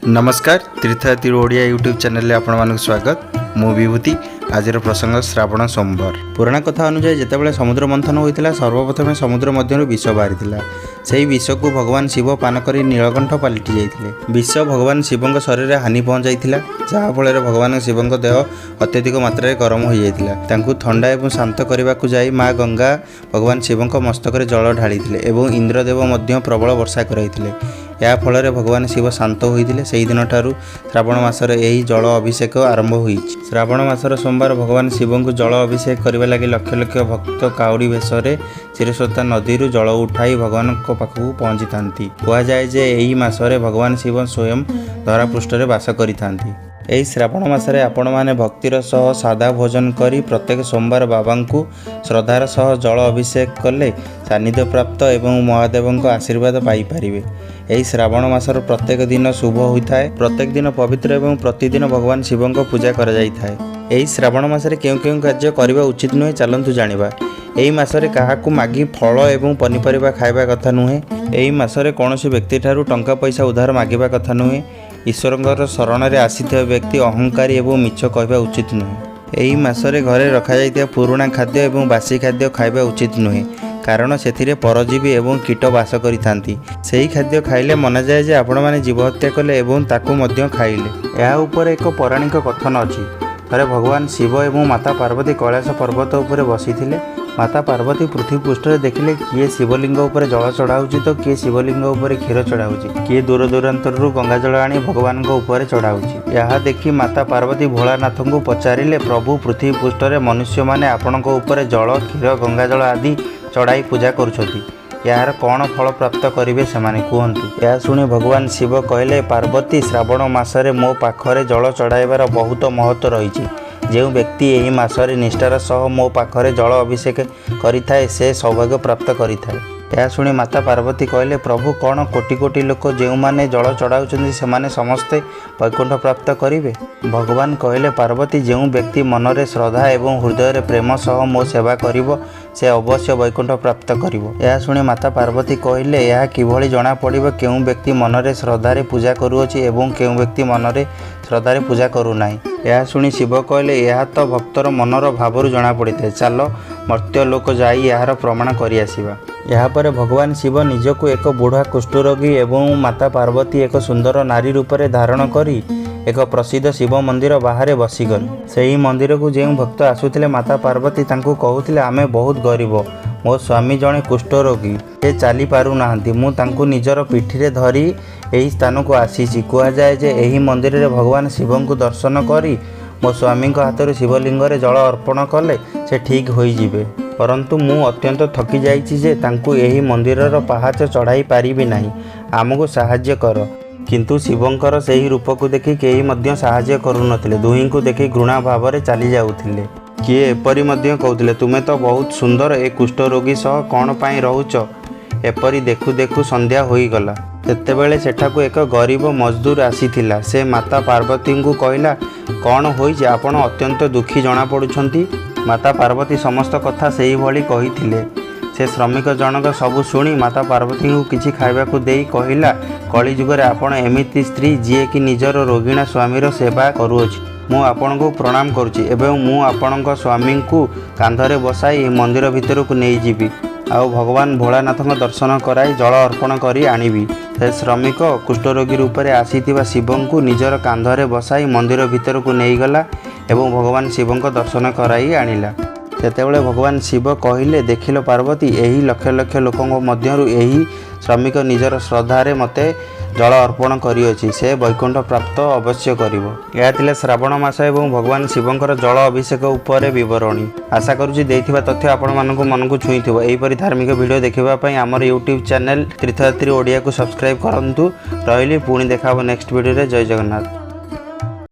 नमस्कार तीर्थयात्री Odia YouTube channel आपण स्वागत। मु विभूति आज प्रसंग श्रावण सोमवार। पुराण कथा अनुसार जितेबाला समुद्र मंथन होता सर्वप्रथम समुद्र मध्य विष बाहरी से विष को भगवान शिव पान कर नीलकंठ पलटि जाते। विष भगवान शिव शरीर हानि पहुंचाई जहाँफल भगवान शिव देह अत्यधिक मात्रा गरम हो जाता। थंडा और शांत करने को जाई माँ गंगा भगवान शिव मस्तक जल ढाली इंद्रदेव प्रबल वर्षा कराई। या फल भगवान शिव शांत होते से दिन ठारू श्रावण मासर यही जल अभिषेक आरंभ हुई। श्रावण मासर सोमवार भगवान शिव को जल अभिषेक करने लगे लक्ष लक्ष भक्त काउड़ी बेश चिरस्रोता नदी जल उठाई भगवान पाखक पहुँची था। कहुए जे यही मासरे भगवान शिव स्वयं धरापृष्ठ बास करिथांती। यही श्रावण मासरे आपण माने भक्तिर सह सादा भोजन करी प्रत्येक सोमवार बाबा को श्रद्धार सह जल अभिषेक कले सानिध्य प्राप्त एवं महादेव आशीर्वाद पाई पारिबे। यही श्रावण मासर प्रत्येक दिन शुभ होता है। प्रत्येक दिन पवित्र एवं प्रतिदिन भगवान शिव को पूजा करा जाय थाए। यही श्रावण मासरे केउ केउ कार्य करबा उचित नुहे चलंतु जानिबा। यही मासरे काहाकू मागी फल एवं पनीपरिबा खाइबा कथा नुहे। यही मासरे कौनसी व्यक्ति ठारू टंका पैसा उधार मागिबा कथा नुहे। ईश्वरंकर शरण रे आसीथिबा व्यक्ति अहंकारी एवं मिछ कहबा उचित नुहे। यही मासरे घरे रखा जाइथिबा पुराणा खाद्य एवं बासी खाद्य खाइबा उचित नुहे कारण से परजीवी एवं कीट बास करिथांती। सेही खाद्य खाइले मना जाए जे आपण माने जीव हत्या कले एवं ताकू मध्य खाइले। या ऊपर एक पौराणिक कथन अछि। थरे भगवान शिव एवं माता पार्वती कैलाश पर्वत उपर बसिथिले। माता पार्वती पृथ्वी पृष्ठ में देखिले किए शिवलिंग उपर जल चढ़ाऊँच तो किए शिवलिंग उपर क्षीर चढ़ाऊँच किए दूर दूरांतर गंगा जल आनी भगवान उपर चढ़ाऊँच। यह देखि माता पार्वती भोलानाथ को पचारिले प्रभु पृथ्वी पृष्ठ में मनुष्य माने आपणक उपर जल क्षीर गंगा जल आदि चढ़ाई पूजा करुछथि। यार कौन फल प्राप्त करेंगे से कहतु। यह शुणी भगवान शिव कहले पार्वती श्रावण मासरे मो पाखरे जल चढ़ाइबार बहुत महत्व रही। जो व्यक्ति यही मासरे निष्ठार सह मो पाखरे जल अभिषेक करिथाए से सौभाग्य प्राप्त करिथाए। यह शुणी माता पार्वती कहले प्रभु कौन कोटि कोटि लोक जो माने जल चढ़ाउछन्ति से समस्ते वैकुंठ प्राप्त करिवे। भगवान कहले पार्वती जो व्यक्ति मनरे श्रद्धा एवं हृदय प्रेम सह मो सेवा करिवो से अवश्य वैकुंठ प्राप्त करिवो। यह शुणी माता पार्वती कहले यह किभଳି जना पड़िबो केउ व्यक्ति मनरे श्रद्धारे पूजा करूअछि एवं केउ व्यक्ति मनरे श्रद्धारे पूजा करू नाही। यह शुणी शिव कहले यह तो भक्तर मनर भावरु जना पड़िथे चल मर्त्य लोक जाई यार प्रमाण करि आसीबा। यहाँ पर भगवान शिव निजको एक बुढ़ा कुष्ठरोगी एवं माता पार्वती एक सुंदर नारी रूप में धारण करी एक प्रसिद्ध शिव मंदिर बाहर बसीगले। से मंदिर को जो भक्त आसुले माता पार्वती तांको कहूथिले आमे बहुत गरीब मो स्वामी जड़े कुष्ठरोगी से चली पारु नाहंती मु तांको निजर पिठी धरी यही स्थान को आसीछि। कहुए जे यही मंदिर रे भगवान शिव को दर्शन करी मो स्वामी हाथ शिवलिंग रे जल अर्पण कले से ठीक हो जिवे। परंतु मु अत्यंत थकी जाइछि जे तांको यही मंदिरर पहाच चढ़ाई पारिबि नाही आमको साहाय्य कर। किंतु शिवंकर सही रूप को देखि केही मध्य साहाय्य करुनथिले। दुही को देखि घृणा भाव रे चली जाउथिले। किए एपरी मध्य कहउथिले तुमे तो बहुत सुंदर ए कुष्ठ रोगी सह कौन पाई रहुच। एपरी देखु देखु संध्या होई गला। तेतेबेले सेठाकू एक गरीब मजदूर आसीथिला। से माता पार्वती को कहला कौन होई आपण अत्यंत दुखी जना पड़ुछंती। माता पार्वती समस्त कथा से ही भली कहिथिले। से श्रमिक जनक सबु शुणी माता पार्वती को किछि खाइबाकू देई कहिला कली जुगरे आपण एमिति स्त्री जी कि निजर रोगिणा स्वामीर सेवा करूअछि मु आपण को प्रणाम करुछि एवं मु आपणक स्वामी को कांधरे बसाई मंदिर भितर को नहीं जीवी आउ भगवान भोलानाथ दर्शन कराई जल अर्पण करी आनिबी। से श्रमिक कुष्ठरोगी रूप में आसीथिबा शिवं को निजर कांधरे बसाई मंदिर भितर को नहीं गला एवं भगवान शिवं दर्शन कराई आनिला। सेतेबेले भगवान शिव कहले देखिल पार्वती यही लक्ष लक्ष लोकों मध्यरु यही श्रमिक निजर श्रद्धारे मते जल अर्पण करियोछि से वैकुंठ प्राप्त अवश्य करिवो। यह थिले श्रावण मास एवं भगवान शिवंकर जल अभिषेक उपरे विवरणी। आशा करूछि देथिबा तथ्य आपण मानकु मन को छुईथिबो। एही परि धार्मिक वीडियो देखिबा पई हमर यूट्यूब चैनल तीर्थयात्री ओडिया को सब्सक्राइब करंतु। रहिली पुणी देखाबो नेक्स्ट वीडियो रे। जय जगन्नाथ।